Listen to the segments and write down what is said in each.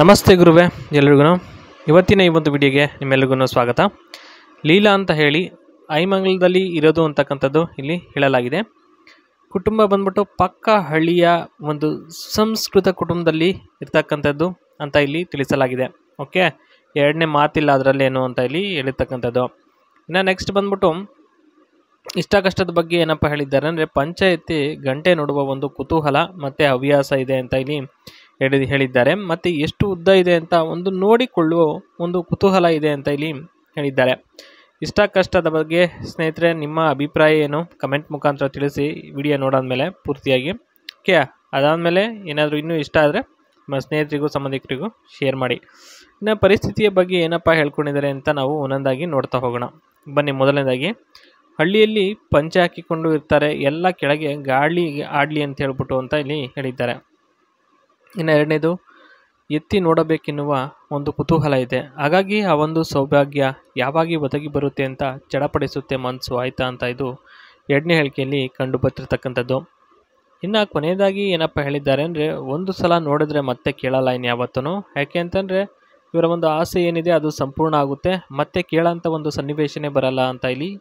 ನಮಸ್ತೆ ಗುರುವೆ ಎಲ್ರಿಗೂ ಇವತ್ತಿನ ಈ ಒಂದು ವಿಡಿಯೋಗೆ ನಿಮ್ಮೆಲ್ಲರಿಗೂ ಸ್ವಾಗತ. ಲೀಲಾ ಅಂತ ಹೇಳಿ ಐಮಂಗಲದಲ್ಲಿ ಇರೋದು ಅಂತಕ್ಕಂಥದ್ದು ಇಲ್ಲಿ ಹೇಳಲಾಗಿದೆ. ಕುಟುಂಬ ಬಂದ್ಬಿಟ್ಟು ಪಕ್ಕ ಹಳ್ಳಿಯ ಒಂದು ಸುಸಂಸ್ಕೃತ ಕುಟುಂಬದಲ್ಲಿ ಇರ್ತಕ್ಕಂಥದ್ದು ಅಂತ ಇಲ್ಲಿ ತಿಳಿಸಲಾಗಿದೆ. ಓಕೆ, ಎರಡನೇ ಮಾತಿಲ್ಲ ಅದರಲ್ಲೇನು ಅಂತ ಇಲ್ಲಿ ಹೇಳಿರ್ತಕ್ಕಂಥದ್ದು. ಇನ್ನು ನೆಕ್ಸ್ಟ್ ಬಂದ್ಬಿಟ್ಟು ಇಷ್ಟ ಕಷ್ಟದ ಬಗ್ಗೆ ಏನಪ್ಪ ಹೇಳಿದ್ದಾರೆ ಅಂದರೆ, ಪಂಚಾಯತಿ ಗಂಟೆ ನೋಡುವ ಒಂದು ಕುತೂಹಲ ಮತ್ತು ಹವ್ಯಾಸ ಇದೆ ಅಂತ ಇಲ್ಲಿ ಹೇಳಿದ್ದಾರೆ. ಮತ್ತು ಎಷ್ಟು ಉದ್ದ ಇದೆ ಅಂತ ಒಂದು ನೋಡಿಕೊಳ್ಳುವ ಒಂದು ಕುತೂಹಲ ಇದೆ ಅಂತ ಇಲ್ಲಿ ಹೇಳಿದ್ದಾರೆ. ಇಷ್ಟ ಕಷ್ಟದ ಬಗ್ಗೆ ಸ್ನೇಹಿತರೆ ನಿಮ್ಮ ಅಭಿಪ್ರಾಯ ಏನು ಕಮೆಂಟ್ ಮುಖಾಂತರ ತಿಳಿಸಿ, ವಿಡಿಯೋ ನೋಡಾದ್ಮೇಲೆ ಪೂರ್ತಿಯಾಗಿ. ಓಕೆ, ಅದಾದಮೇಲೆ ಏನಾದರೂ ಇನ್ನೂ ಇಷ್ಟ ಆದರೆ ನಿಮ್ಮ ಸ್ನೇಹಿತರಿಗೂ ಸಂಬಂಧಿಕರಿಗೂ ಶೇರ್ ಮಾಡಿ. ಇನ್ನು ಪರಿಸ್ಥಿತಿಯ ಬಗ್ಗೆ ಏನಪ್ಪ ಹೇಳ್ಕೊಂಡಿದ್ದಾರೆ ಅಂತ ನಾವು ಒಂದೊಂದಾಗಿ ನೋಡ್ತಾ ಹೋಗೋಣ. ಬನ್ನಿ. ಮೊದಲನೇದಾಗಿ, ಹಳ್ಳಿಯಲ್ಲಿ ಪಂಚೆ ಹಾಕಿಕೊಂಡು ಇರ್ತಾರೆ, ಎಲ್ಲ ಕೆಳಗೆ ಗಾಳಿ ಆಡಲಿ ಅಂತ ಹೇಳ್ಬಿಟ್ಟು ಅಂತ ಇಲ್ಲಿ ಹೇಳಿದ್ದಾರೆ. ಇನ್ನು ಎರಡನೇದು, ಎತ್ತಿ ನೋಡಬೇಕೆನ್ನುವ ಒಂದು ಕುತೂಹಲ ಇದೆ, ಹಾಗಾಗಿ ಆ ಒಂದು ಸೌಭಾಗ್ಯ ಯಾವಾಗಿ ಒದಗಿ ಬರುತ್ತೆ ಅಂತ ಚಡಪಡಿಸುತ್ತೆ ಮನಸ್ಸು, ಆಯಿತಾ ಅಂತ ಇದು ಎರಡನೇ ಹೇಳಿಕೆಯಲ್ಲಿ ಕಂಡು ಬರ್ತಿರ್ತಕ್ಕಂಥದ್ದು. ಇನ್ನು ಕೊನೆಯದಾಗಿ ಏನಪ್ಪ ಹೇಳಿದ್ದಾರೆ ಅಂದರೆ, ಒಂದು ಸಲ ನೋಡಿದ್ರೆ ಮತ್ತೆ ಕೇಳಲ್ಲ ಇನ್ನು ಯಾವತ್ತೂ. ಯಾಕೆ ಅಂತಂದರೆ ಇವರ ಒಂದು ಆಸೆ ಏನಿದೆ ಅದು ಸಂಪೂರ್ಣ ಆಗುತ್ತೆ, ಮತ್ತೆ ಕೇಳೋಂಥ ಒಂದು ಸನ್ನಿವೇಶನೇ ಬರಲ್ಲ ಅಂತ ಇಲ್ಲಿ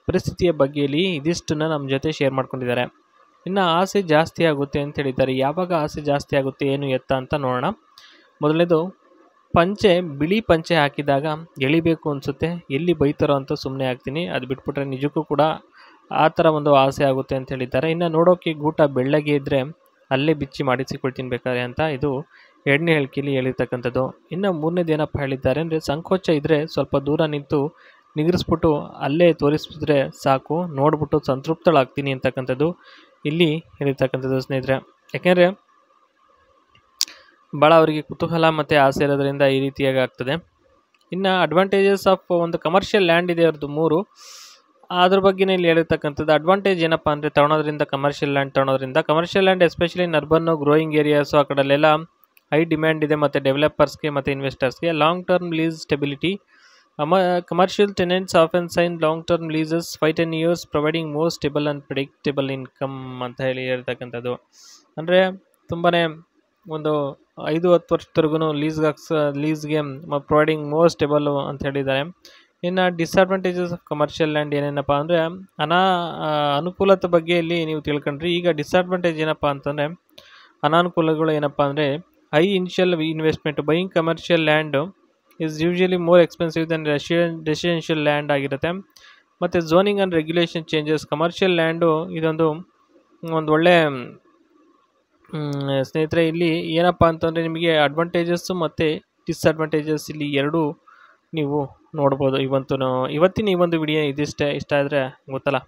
ಪರಿಸ್ಥಿತಿಯ ಬಗ್ಗೆಯಲ್ಲಿ ಇದಿಷ್ಟನ್ನು ನಮ್ಮ ಜೊತೆ ಶೇರ್ ಮಾಡ್ಕೊಂಡಿದ್ದಾರೆ. ಇನ್ನು ಆಸೆ ಜಾಸ್ತಿ ಆಗುತ್ತೆ ಅಂತ ಹೇಳಿದ್ದಾರೆ. ಯಾವಾಗ ಆಸೆ ಜಾಸ್ತಿ ಆಗುತ್ತೆ ಏನು ಎತ್ತ ಅಂತ ನೋಡೋಣ. ಮೊದಲನೇದು, ಪಂಚೆ ಬಿಳಿ ಪಂಚೆ ಹಾಕಿದಾಗ ಎಳಿಬೇಕು ಅನಿಸುತ್ತೆ, ಎಲ್ಲಿ ಬೈತಾರೋ ಅಂತ ಸುಮ್ಮನೆ ಆಗ್ತೀನಿ, ಅದು ಬಿಟ್ಬಿಟ್ರೆ ನಿಜಕ್ಕೂ ಕೂಡ ಆ ಥರ ಒಂದು ಆಸೆ ಆಗುತ್ತೆ ಅಂತ ಹೇಳಿದ್ದಾರೆ. ಇನ್ನು ನೋಡೋಕ್ಕೆ ಗೂಟ ಬೆಳ್ಳಗೆ ಇದ್ದರೆ ಅಲ್ಲೇ ಬಿಚ್ಚಿ ಮಾಡಿಸಿಕೊಳ್ತೀನಿ ಬೇಕಾದ್ರೆ ಅಂತ ಇದು ಎರಡನೇ ಹೇಳಿಕೆಯಲ್ಲಿ ಹೇಳಿರ್ತಕ್ಕಂಥದ್ದು. ಇನ್ನು ಮೂರನೇದು ಏನಪ್ಪ ಹೇಳಿದ್ದಾರೆ ಅಂದರೆ, ಸಂಕೋಚ ಇದ್ದರೆ ಸ್ವಲ್ಪ ದೂರ ನಿಂತು ನಿಗರಿಸ್ಬಿಟ್ಟು ಅಲ್ಲೇ ತೋರಿಸಿದ್ರೆ ಸಾಕು, ನೋಡ್ಬಿಟ್ಟು ಸಂತೃಪ್ತಳಾಗ್ತೀನಿ ಅಂತಕ್ಕಂಥದ್ದು ಇಲ್ಲಿ ಹೇಳಿರ್ತಕ್ಕಂಥದ್ದು ಸ್ನೇಹಿತರೆ. ಯಾಕೆಂದರೆ ಭಾಳ ಅವರಿಗೆ ಕುತೂಹಲ ಮತ್ತು ಆಸೆ ಇರೋದ್ರಿಂದ ಈ ರೀತಿಯಾಗಿ ಆಗ್ತದೆ. ಇನ್ನು ಅಡ್ವಾಂಟೇಜಸ್ ಆಫ್ ಒಂದು ಕಮರ್ಷಿಯಲ್ ಲ್ಯಾಂಡ್ ಇದೆ ಅವ್ರದ್ದು 3, ಅದ್ರ ಬಗ್ಗೆನೇ ಇಲ್ಲಿ ಹೇಳಿರ್ತಕ್ಕಂಥದ್ದು. ಅಡ್ವಾಂಟೇಜ್ ಏನಪ್ಪ ಅಂದರೆ, ತೊಗೊಳೋದ್ರಿಂದ commercial land especially in urban growing areas ಆ ಕಡೆಯಲ್ಲೆಲ್ಲ ಹೈ ಡಿಮ್ಯಾಂಡ್ ಇದೆ, ಮತ್ತು ಡೆವಲಪರ್ಸ್ಗೆ ಮತ್ತು ಇನ್ವೆಸ್ಟರ್ಸ್ಗೆ. Long term lease stability, commercial tenants often sign long-term leases 5-10 years, providing more stable and predictable income ಅಂತ ಹೇಳಿ ಹೇಳ್ತಕ್ಕಂಥದ್ದು. ಅಂದರೆ ತುಂಬಾ ಒಂದು 5-10 ವರ್ಷದವರೆಗೂ ಲೀಸ್ಗೆ ಪ್ರೊವೈಡಿಂಗ್ ಮೋರ್ ಸ್ಟೇಬಲ್ ಅಂತ ಹೇಳಿದ್ದಾರೆ. ಇನ್ನು ಡಿಸ್ಅಡ್ವಾಂಟೇಜಸ್ ಆಫ್ ಕಮರ್ಷಿಯಲ್ ಲ್ಯಾಂಡ್ ಏನೇನಪ್ಪ ಅಂದರೆ, ಅನುಕೂಲತೆ ಬಗ್ಗೆ ಇಲ್ಲಿ ನೀವು ತಿಳ್ಕೊಂಡ್ರಿ. ಈಗ ಡಿಸ್ಅಡ್ವಾಂಟೇಜ್ ಏನಪ್ಪ ಅಂತಂದರೆ, ಅನಾನುಕೂಲಗಳು ಏನಪ್ಪ ಅಂದರೆ, high initial investment, buying commercial land is usually more expensive than residential land ಆಗಿರುತ್ತೆ. ಮತ್ತು zoning and regulation changes, commercial land ಇದೊಂದು ಒಳ್ಳೆ ಸ್ನೇಹಿತರೆ. ಇಲ್ಲಿ ಏನಪ್ಪ ಅಂತಂದರೆ, ನಿಮಗೆ ಅಡ್ವಾಂಟೇಜಸ್ಸು ಮತ್ತು ಡಿಸ್ಅಡ್ವಾಂಟೇಜಸ್ ಇಲ್ಲಿ ಎರಡೂ ನೀವು ನೋಡ್ಬೋದು. ಇವತ್ತಿನ ಈ ಒಂದು ವಿಡಿಯೋ ಇದಿಷ್ಟೇ. ಇಷ್ಟ ಆದರೆ ಗೊತ್ತಲ್ಲ.